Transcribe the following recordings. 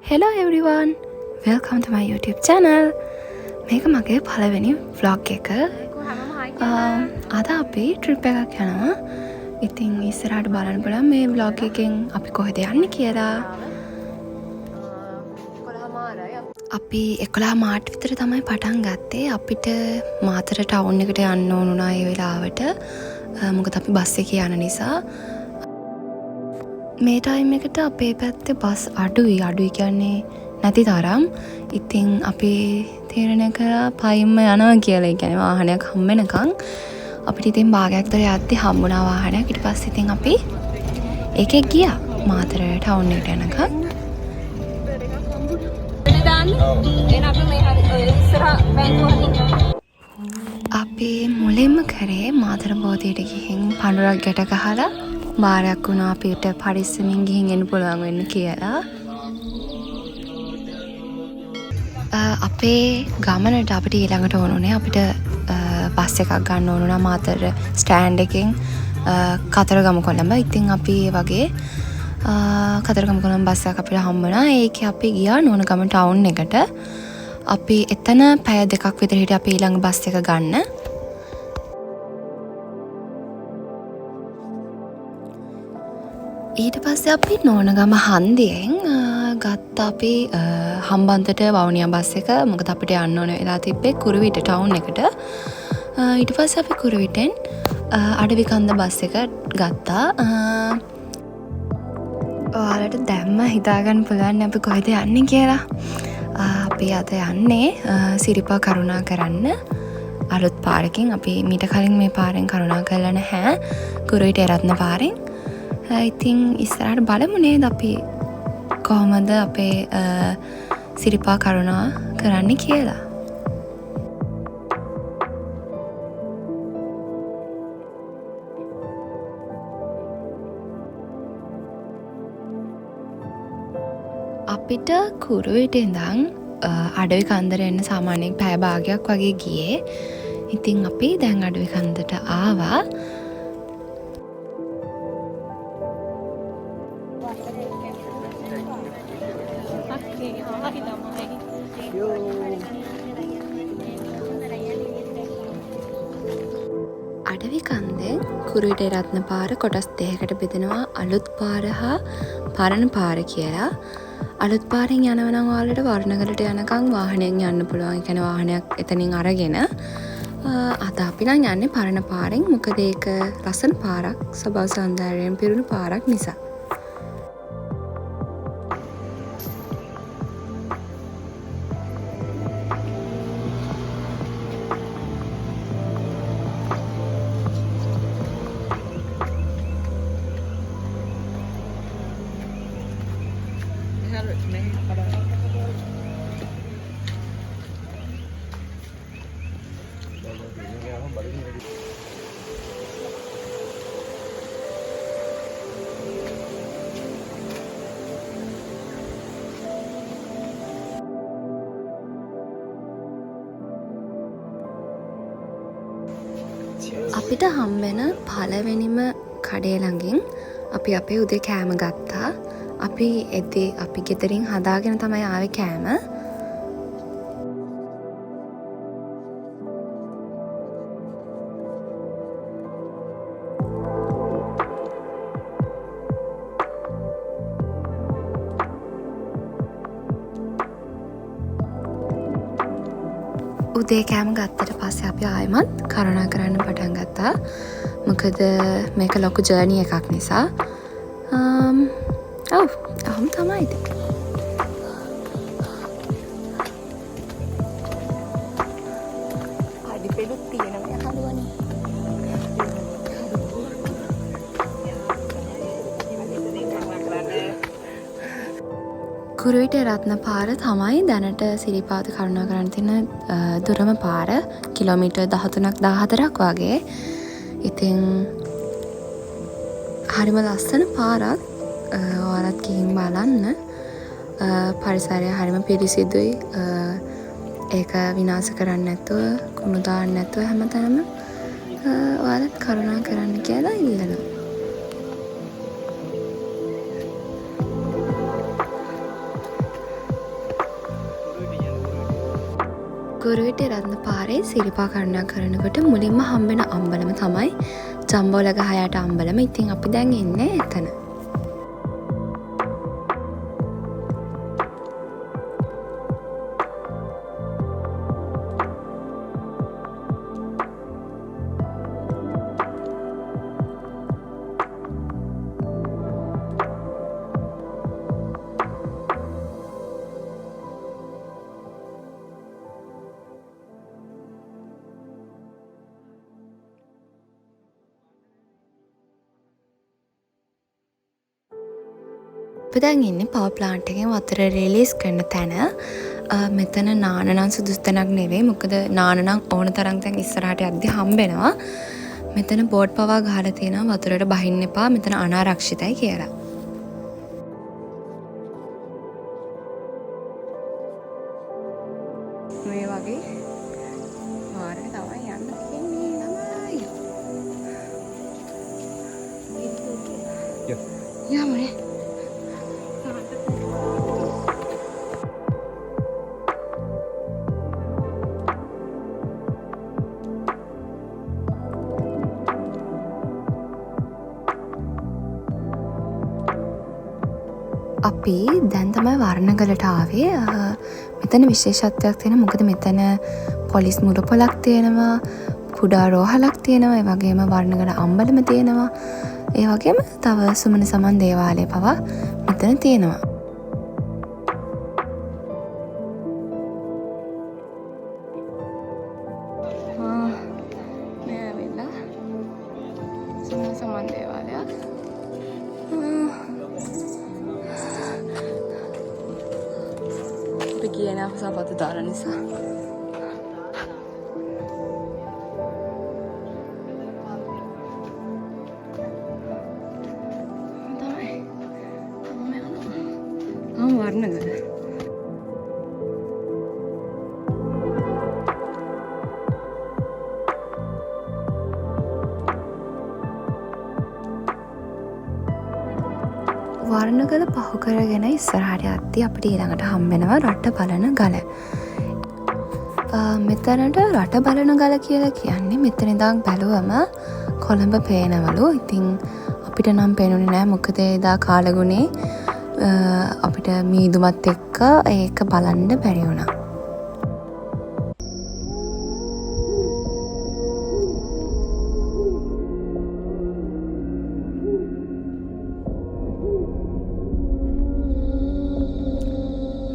Hello everyone, welcome to my YouTube channel. මේක මගේ පළවෙනි vlog එක. අද අපි trip එකක් යනවා. ඉතින් ඉස්සරහට බලන්න බලන්න මේ vlog එකෙන් අපි කොහෙද යන්නේ කියලා. අපි 11 මාර්ච් විතර තමයි පටන් ගත්තේ. අපිට මාතර ටවුන් එකට යන්න ඕන වුණා ඒ වෙලාවට. මොකද අපි බස් එකේ යන නිසා. මේ ටයිම් එකට අපේ පැත්තේ බස් අඩුයි කියන්නේ නැති තරම්. ඉතින් අපි තීරණය කරා පයින්ම යනවා කියලා. ඒ කියන්නේ වාහනයක් හම්බ වෙනකන් අපිට ඉතින් භාගයක් විතර යද්දි හම්බුණා වාහනයක්. ඊට පස්සේ ඉතින් අපි ඒකේ ගියා මාතර ටවුන් එකට යනකම්. අපි මුලින්ම කරේ මාතර බෝධියට ගිහින් පඳුරක් ගැට ගහලා බාරයක් වුණා අපිට පරිස්සමින් ගිහින් එන්න පුළුවන් වෙන්න කියලා. අපේ ගමනට අපිට ඊළඟට ඕනුනේ අපිට බස් එකක් ගන්න ඕන වුණා මාතර ස්ටෑන්ඩ් එකෙන් කතරගම කොළඹ. ඉතින් අපි ඒ වගේ කතරගම කොළඹ බස් එකක් අපිට හම්බ වුණා. ඒකේ අපි ගියා නෝනගම ටවුන් එකට. අපි එතන පැය දෙකක් විතර හිටියා අපි ඊළඟ බස් එක ගන්න. ඊට පස්සේ අපි නෝනගම හන්දියෙන් ගත්ත අපි හම්බන්තොට වවුනියා බස් එක. මොකද අපිට යන්න ඕන වෙලා තිබ්බේ කුරුවිට ටවුන් එකට. ඊට පස්සේ අපි කුරුවිටෙන් අඩවිකන්ද බස් එක ගත්තා. ඔයාලට දැම්ම හිතාගන්න පුළුවන් අපි කොහෙද යන්නේ කියලා. අපි අද යන්නේ සිරිපා කරුණා කරන්න අලුත් පාරකින්. අපි මීට කලින් මේ පාරෙන් කරුණා කරලා නැහැ, කුරුවිට එරත්න පාරෙන්. ඉතින් ඉස්සරහට බලමු නේද අපි කොහොමද අපේ සිරිපා කරුණා කරන්න කියලා. අපිට කුරුවිට ඉඳන් අඩවි කන්දර එන්න සාමාන්‍යයෙන් පැය භාගයක් වගේ ගියේ. ඉතින් අපි දැන් අඩවි කන්දට ආවා. අඩවි කන්දෙන් කුරුවිට රත්න පාර කොටස් දෙකකට බෙදෙනවා, අලුත් පාර හා පරණ පාර කියලා. අලුත් පාරෙන් යනවා නම් ඔයාලට වර්ණගලට යනකම් වාහනයෙන් යන්න පුළුවන්. ඒ කියන්නේ වාහනයක් එතනින් අරගෙන අද අපි නම් යන්නේ පරණ පාරෙන්. මොකද ඒක ලස්සන පාරක්, සබාව සෞන්දර්යයෙන් පිරුණු පාරක් නිසා. අපිට හම්බෙන පළවෙනිම කඩේ ළඟින් අපි අපේ උදේ කෑම ගත්තා. අපි එදේ අපි ගෙදරින් හදාගෙන තමයි ආවේ කෑම. උදේ කෑම ගත්තට පස්සේ අපි ආයෙමත් කරුණා කරන්න පටන් ගත්තා. මොකද මේක ලොකු ජර්නි එකක් නිසා. අහම් තමයි ඉතින්. අඩි පෙළුත් තියෙනවා හදුවනේ. කුරුවිට රත්න පාර තමයි දැනට සිරිපාද කරුණාකරන් තියෙන දුරම පාර කිලෝමීටර් 13ක් 14ක් වගේ. ඉතින් හරිම ලස්සන පාරක්. ඔයාලත් ගිහින් බලන්න. පරිසරය හරිම පිරිසිදුයි. ඒක විනාශ කරන්නේ නැතුව, කුණු දාන්න නැතුව හැමතැනම ඔයාලත් කරුණා කරන්න කියලා ඉල්ලනවා. කුරුවිට රත්න පාරේ සිරිපා කරුණා කරනකොට මුලින්ම හම්බෙන අම්බලම තමයි ජම්බෝල ගහ යට අම්බලම. ඉතින් අපි දැන් ඉන්නේ එතන. අපි දැන් ඉන්නේ පවර් ප්ලාන්ට් එකෙන් වතුර රිලීස් කරන තැන. මෙතන නාන නම් සුදුසු තැනක් නෙවෙයි. මොකද නාන නම් ඕන තරම් දැන් ඉස්සරහට යද්දි හම්බෙනවා. මෙතන බෝඩ් පවා ගහලා තියෙනවා වතුරට බහින්න එපා. මෙතන අනාරක්ෂිතයි කියලා. මේ වගේ මාර්ගය තමයි යන්න තියෙන්නේ ළමයි. යමුනේ. අපි දැන් තමයි වර්ණගලට ආවේ. මෙතන විශේෂත්වයක් තියෙනවා. මොකද මෙතන පොලිස් මුරපොලක් තියෙනවා, කුඩා රෝහලක් තියෙනවා, ඒ වගේම වර්ණගල අම්බලම තියෙනවා. ඒ වගේම තව සුමන සමන් දේවාලය පවා මෙතන තියෙනවා. මේ වෙලා සුමන සමන් දේවාලයක්. ගියේ නැහැ සපත්තු දාලා නිසා. තමයි. වර්ණගල. වර්ණගල පහු කරගෙන ඉස්සරහට යද්දී අපිට ඊළඟට හම්බෙනවා රට බලන ගල. මෙතනට රට බලන ගල කියලා කියන්නේ මෙතන ඉඳන් බැලුවම කොළඹ පේනවලු. ඉතින් අපිට නම් පේනුනේ නෑ මොකද එදා කාලගුණේ අපිට මීදුමත් එක්ක ඒක බලන්න බැරි වුණා.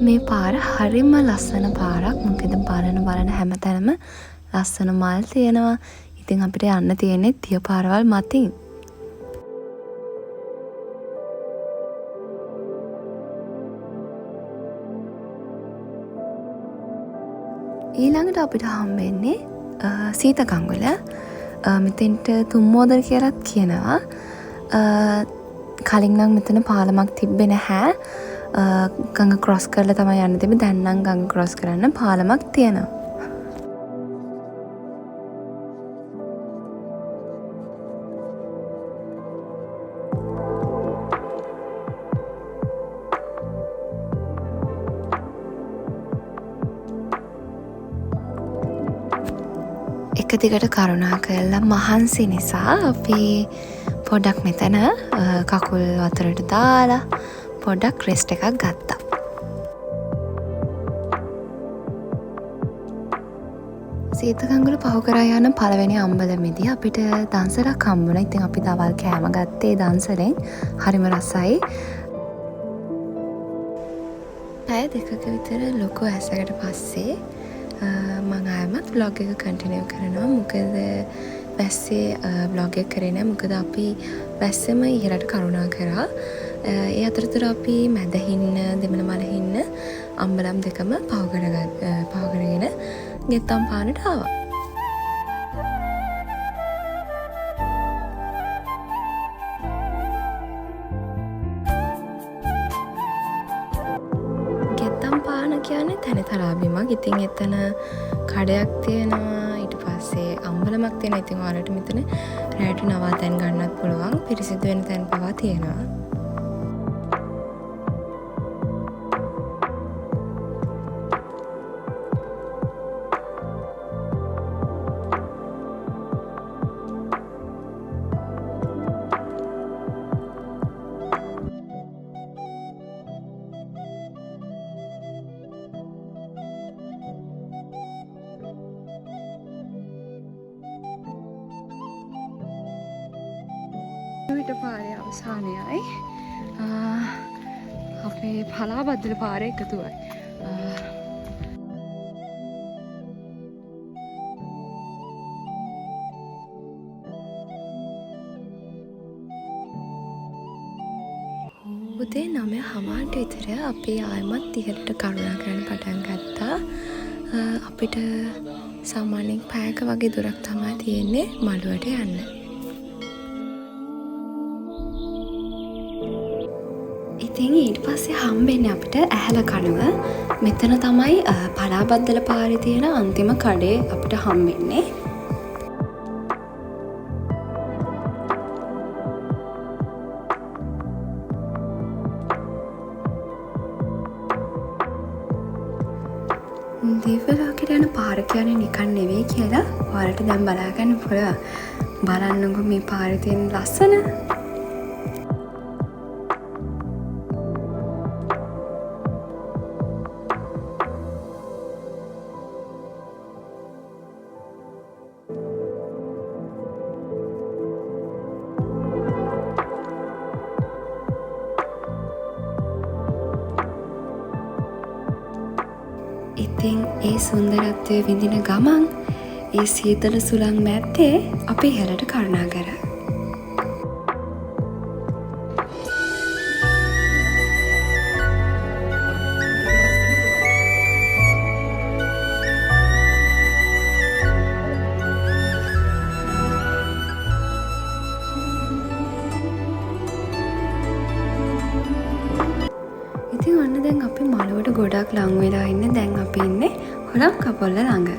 මේ පාර හරිම ලස්සන පාරක්. මොකද බලන හැමතැනම ලස්සන මල් තියෙනවා. ඉතින් අපිට යන්න තියෙන්නේ තිය පාරවල් මතින්. ඊළඟට අපිට හම්බෙන්නේ සීතකංගුල. මෙතෙන්ට තුම්මෝදර කියලාත් කියනවා. කලින් නම් මෙතන පාලමක් තිබ්බේ නැහැ. ගඟ ක්‍රොස් කරලා තමයි යන්න තිබ්බේ. දැන් නම් ගඟ ක්‍රොස් කරන්න පාලමක් තියෙනවා. එක දිගට කරුණා කරලා මහන්සි නිසා අපි පොඩක් මෙතන කකුල් වතුරට දාලා පොඩක් රෙස්ට් එකක් ගත්තා. සීතකංගුල පහු කරා යන පළවෙනි අම්බලමේදී අපිට දන්සලක් හම්බුණා. ඉතින් අපි දවල් කෑම ගත්තේ දන්සලෙන්. හරිම රසයි. පැය දෙකක විතර ලොකු ඇසකට පස්සේ මම ආයමත් vlog එක කන්ටිනියු කරනවා. මොකද වැස්සේ vlog එක කරේ නැහැ. මොකද අපි වැස්සෙම ඉහළට කරුණා කරා. ඒ අතරතුර අපි මැද හින්න දෙමළ මල හින්න අම්බලම් දෙකම පහු කරගෙන ගෙත්තම් පානට ආවා. ගෙත්තම් පාන කියන්නේ තැනිතලා බිමක්. ඉතින් එතන කඩයක් තියෙනවා. ඊට පස්සේ අම්බලමක් තියෙනවා. ඉතින් ඔයාලට මෙතන රැට නවාතැන් ගන්නත් පුළුවන්. පිරිසිදු වෙන තැන් පවා තියෙනවා. විට පාරේ අවසානයයි. අපේ පලාබද්දල පාරේ එකතුවයි. උදේ 9:00 විතර අපි ආයමත් ඉහළට කරුණාකරන්න පටන් ගත්තා. අපිට සාමාන්‍යයෙන් පැයක වගේ දුරක් තමයි තියෙන්නේ මළුවට යන්න. ඉතින් ඊට පස්සේ හම්බෙන්නේ අපිට ඇහැල කණුව. මෙතන තමයි පලාබද්දල පාරේ තියෙන අන්තිම කඩේ අපිට හම්බෙන්නේ. දිව්‍ය ලෝකෙට යන පාර කියන්නේ නිකන් නෙවෙයි කියලා ඔයාලට දැන් බලා ගන්න පුළුවන්. බලන්නකෝ මේ පාරේ තියෙන ලස්සන. ඉතින් ඒ සුන්දරත්වය විඳින ගමන් ඒ සීතල සුළං මැද්දේ අපි ඉහළට කරුණාකර. ඉතින් ඔන්න දැන් අපි මළුවට ගොඩක් ලං වෙලා ඉන්නේ. දැන් අපි ඉන්නේ හොලම් කපොල්ල ළඟ.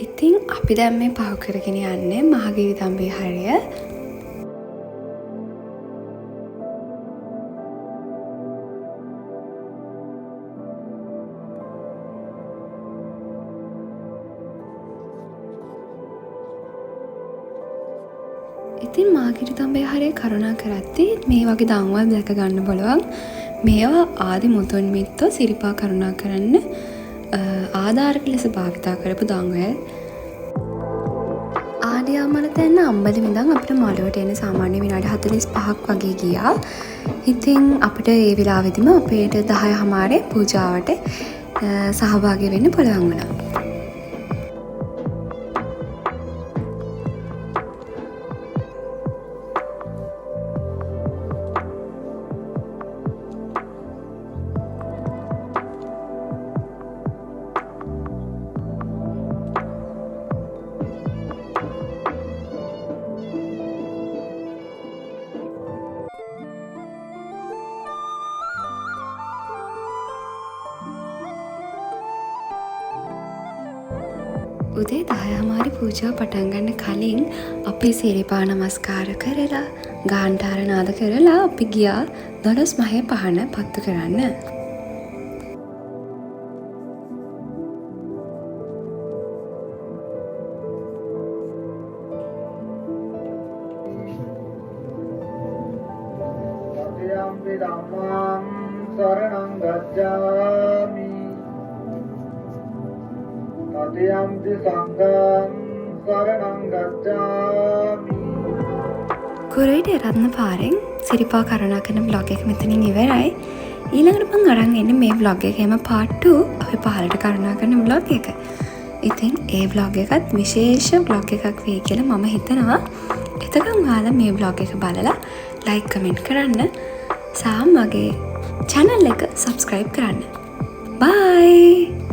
ඉතින් අපි දැන් මේ පහු කරගෙන යන්නේ මහගිරි තඹේ හරිය. ඉතින් මාගිරි තඹේ හරිය කරුණා කරද්දී මේ වගේ දන්වල් දැක ගන්න බලවන්. මේවා ආදි මුතුන් මිත්තෝ සිරිපා කරුණා කරන්න ආධාරක ලෙස භාවිතා කරපු දන්වැල්. ආඩියාමල තැන්න අම්බලි විඳන් අපිට මළුවට එන සාමාන්‍ය විනාඩි 45ක් වගේ ගියා. ඉතින් අපිට ඒ වෙලාවෙදිම අපේට 10:00 පූජාවට සහභාගී වෙන්න පුළුවන් වුණා. උදේ 10:00 පූජාව පටන් ගන්න කලින් අපි සිරිපා නමස්කාර කරලා ගාන්ඨාර නාද කරලා අපි ගියා 12 මහේ පහන පත්තු කරන්න. සරණං ගච්ඡාමි තතියම්පි සංඝං සරණං ගච්ඡාමි. කුරුවිට රත්න පාරෙන් සිරිපා කරුණා කරන බ්ලොග් එක මෙතනින් ඉවරයි. ඊළඟට මං අරන් එන්නේ මේ vlog එකේම part 2 අපි පහලට කරුණා කරන vlog එක. ඉතින් ඒ vlog එකත් විශේෂ vlog එකක් වෙයි කියලා මම හිතනවා. එතකන් ඔයාලා මේ vlog එක බලලා like comment කරන්න සහ මගේ channel එක subscribe කරන්න. Bye!